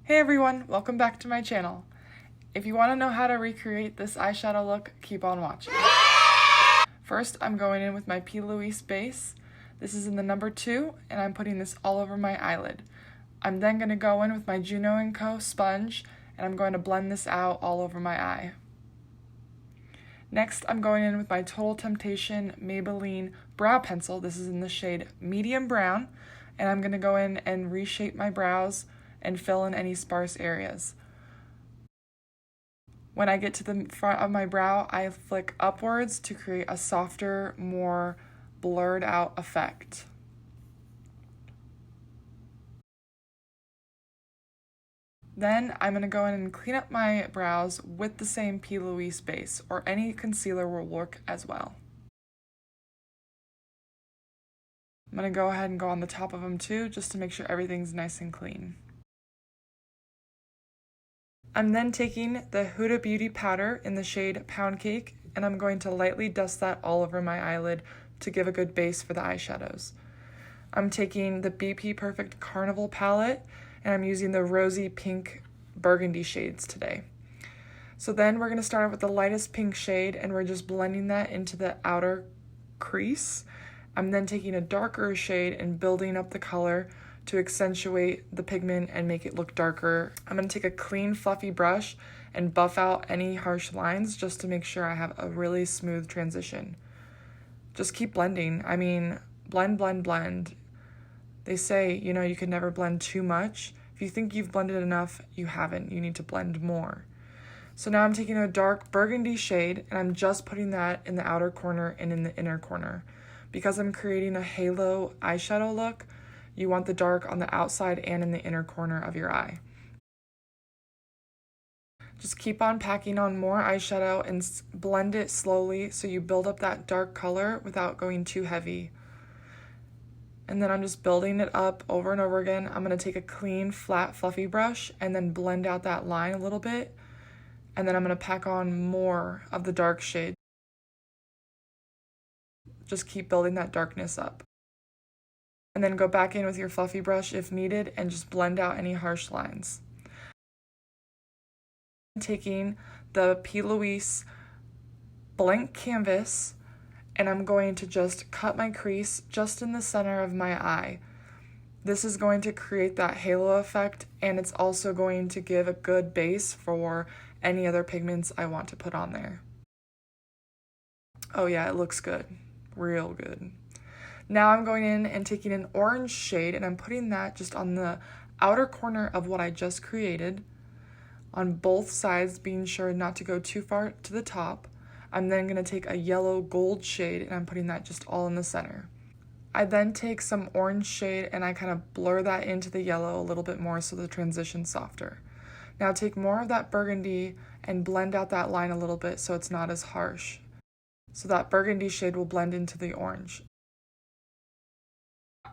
Hey everyone, welcome back to my channel. If you want to know how to recreate this eyeshadow look, keep on watching. First, I'm going in with my Plouise Base. This is in the number 2, and I'm putting this all over my eyelid. I'm then going to go in with my Juno & Co. sponge, and I'm going to blend this out all over my eye. Next, I'm going in with my Total Temptation Maybelline brow pencil. This is in the shade medium brown, and I'm going to go in and reshape my brows and fill in any sparse areas. When I get to the front of my brow, I flick upwards to create a softer, more blurred out effect. Then I'm going to go in and clean up my brows with the same Plouise base, or any concealer will work as well. I'm going to go ahead and go on the top of them too, just to make sure everything's nice and clean. I'm then taking the Huda Beauty powder in the shade Pound Cake, and I'm going to lightly dust that all over my eyelid to give a good base for the eyeshadows. I'm taking the BPerfect Carnival palette, and I'm using the rosy pink burgundy shades today. So then we're going to start out with the lightest pink shade, and we're just blending that into the outer crease. I'm then taking a darker shade and building up the color to accentuate the pigment and make it look darker. I'm going to take a clean, fluffy brush and buff out any harsh lines just to make sure I have a really smooth transition. Just keep blending. I mean, blend, blend, blend. They say, you can never blend too much. If you think you've blended enough, you haven't. You need to blend more. So now I'm taking a dark burgundy shade, and I'm just putting that in the outer corner and in the inner corner. Because I'm creating a halo eyeshadow look, you want the dark on the outside and in the inner corner of your eye. Just keep on packing on more eyeshadow and blend it slowly so you build up that dark color without going too heavy. And then I'm just building it up over and over again. I'm going to take a clean, flat, fluffy brush and then blend out that line a little bit. And then I'm going to pack on more of the dark shade. Just keep building that darkness up. And then go back in with your fluffy brush if needed and just blend out any harsh lines. Taking the Plouise blank canvas, and I'm going to just cut my crease just in the center of my eye. This is going to create that halo effect, and it's also going to give a good base for any other pigments I want to put on there. Oh yeah, it looks good. Real good. Now I'm going in and taking an orange shade, and I'm putting that just on the outer corner of what I just created, on both sides, being sure not to go too far to the top. I'm then going to take a yellow gold shade, and I'm putting that just all in the center. I then take some orange shade, and I kind of blur that into the yellow a little bit more so the transition's softer. Now take more of that burgundy and blend out that line a little bit so it's not as harsh. So that burgundy shade will blend into the orange.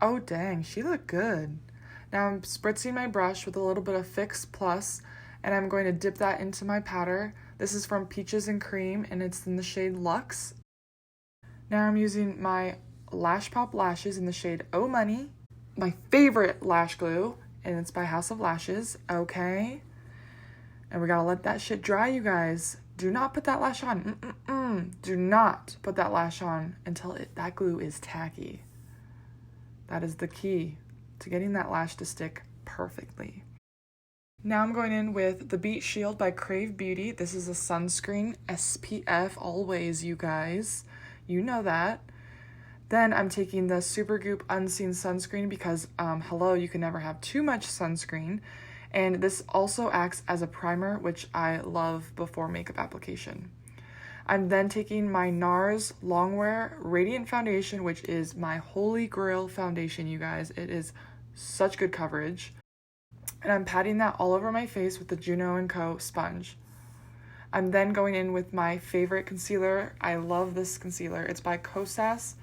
Oh dang, she looked good. Now I'm spritzing my brush with a little bit of Fix Plus, and I'm going to dip that into my powder. This is from Peaches and Cream, and it's in the shade Luxe. Now I'm using my Lash Pop lashes in the shade Oh Money, my favorite lash glue, and it's by House of Lashes, okay? And we gotta let that shit dry, you guys. Do not put that lash on. Do not put that lash on until that glue is tacky. That is the key to getting that lash to stick perfectly. Now I'm going in with the Beat Shield by Crave Beauty. This is a sunscreen, SPF always, you guys. You know that. Then I'm taking the Supergoop Unseen Sunscreen because, hello, you can never have too much sunscreen. And this also acts as a primer, which I love before makeup application. I'm then taking my Nars Longwear Radiant Foundation, which is my holy grail foundation, you guys. It is such good coverage. And I'm patting that all over my face with the Juno & Co. sponge. I'm then going in with my favorite concealer. I love this concealer. It's by Kosas.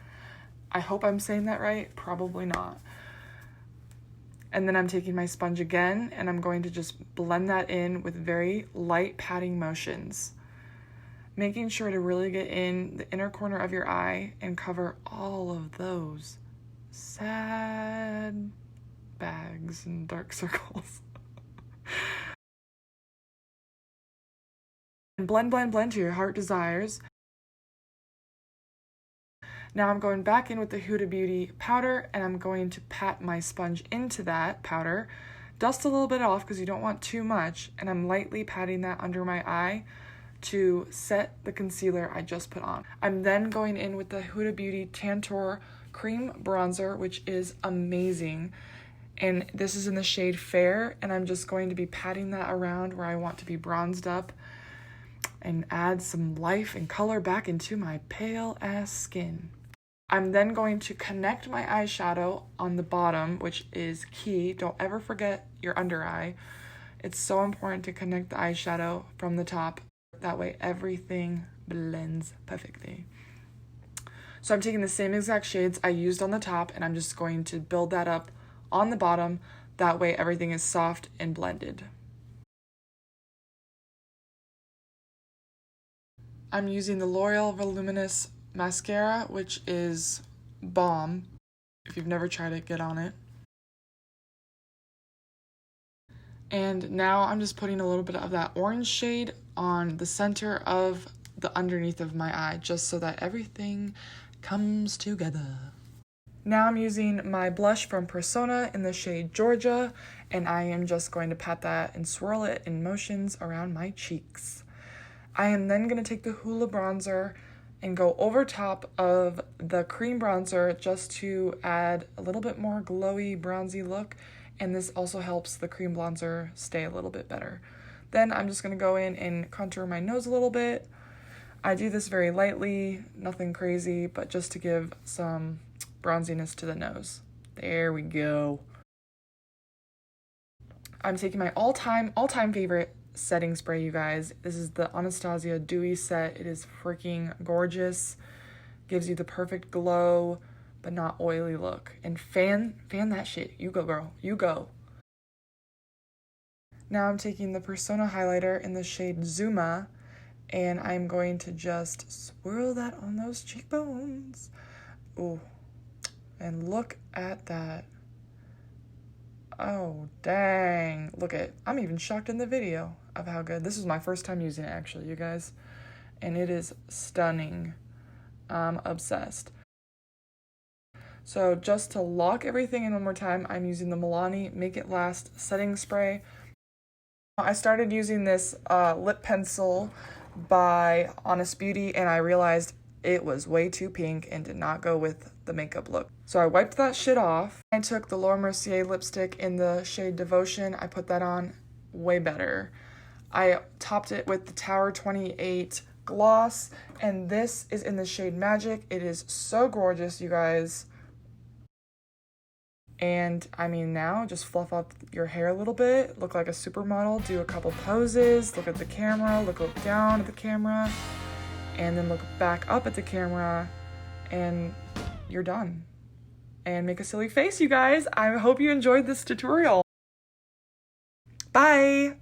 I hope I'm saying that right. Probably not. And then I'm taking my sponge again, and I'm going to just blend that in with very light patting motions, making sure to really get in the inner corner of your eye and cover all of those sad bags and dark circles. And blend, blend, blend to your heart desires. Now I'm going back in with the Huda Beauty powder, and I'm going to pat my sponge into that powder. Dust a little bit off because you don't want too much, and I'm lightly patting that under my eye to set the concealer I just put on. I'm then going in with the Huda Beauty Tantor cream bronzer, which is amazing. And this is in the shade Fair, and I'm just going to be patting that around where I want to be bronzed up and add some life and color back into my pale ass skin. I'm then going to connect my eyeshadow on the bottom, which is key. Don't ever forget your under eye. It's so important to connect the eyeshadow from the top. That way everything blends perfectly. So I'm taking the same exact shades I used on the top, and I'm just going to build that up on the bottom. That way everything is soft and blended. I'm using the L'Oreal Voluminous Mascara, which is bomb. If you've never tried it, get on it. And now I'm just putting a little bit of that orange shade on the center of the underneath of my eye, just so that everything comes together. Now I'm using my blush from Persona in the shade Georgia, and I am just going to pat that and swirl it in motions around my cheeks. I am then going to take the Hoola bronzer and go over top of the cream bronzer just to add a little bit more glowy, bronzy look, and this also helps the cream bronzer stay a little bit better. Then I'm just going to go in and contour my nose a little bit. I do this very lightly, nothing crazy, but just to give some bronziness to the nose. There we go. I'm taking my all-time favorite setting spray, you guys. This is the Anastasia Dewy Set. It is freaking gorgeous. Gives you the perfect glow, but not oily look. And fan that shit. You go, girl. You go. Now I'm taking the Persona highlighter in the shade Zuma, and I'm going to just swirl that on those cheekbones. Ooh. And look at that. Oh, dang. Look at, I'm even shocked in the video of how good. This is my first time using it, actually, you guys. And it is stunning. I'm obsessed. So just to lock everything in one more time, I'm using the Milani Make It Last setting spray. I started using this lip pencil by Honest Beauty, and I realized it was way too pink and did not go with the makeup look. So I wiped that shit off. I took the Laura Mercier lipstick in the shade Devotion. I put that on way better. I topped it with the Tower 28 gloss, and this is in the shade Magic. It is so gorgeous, you guys. And I mean, now just fluff up your hair a little bit, look like a supermodel, do a couple poses, look at the camera, look down at the camera, and then look back up at the camera, and you're done. And make a silly face, you guys. I hope you enjoyed this tutorial. Bye!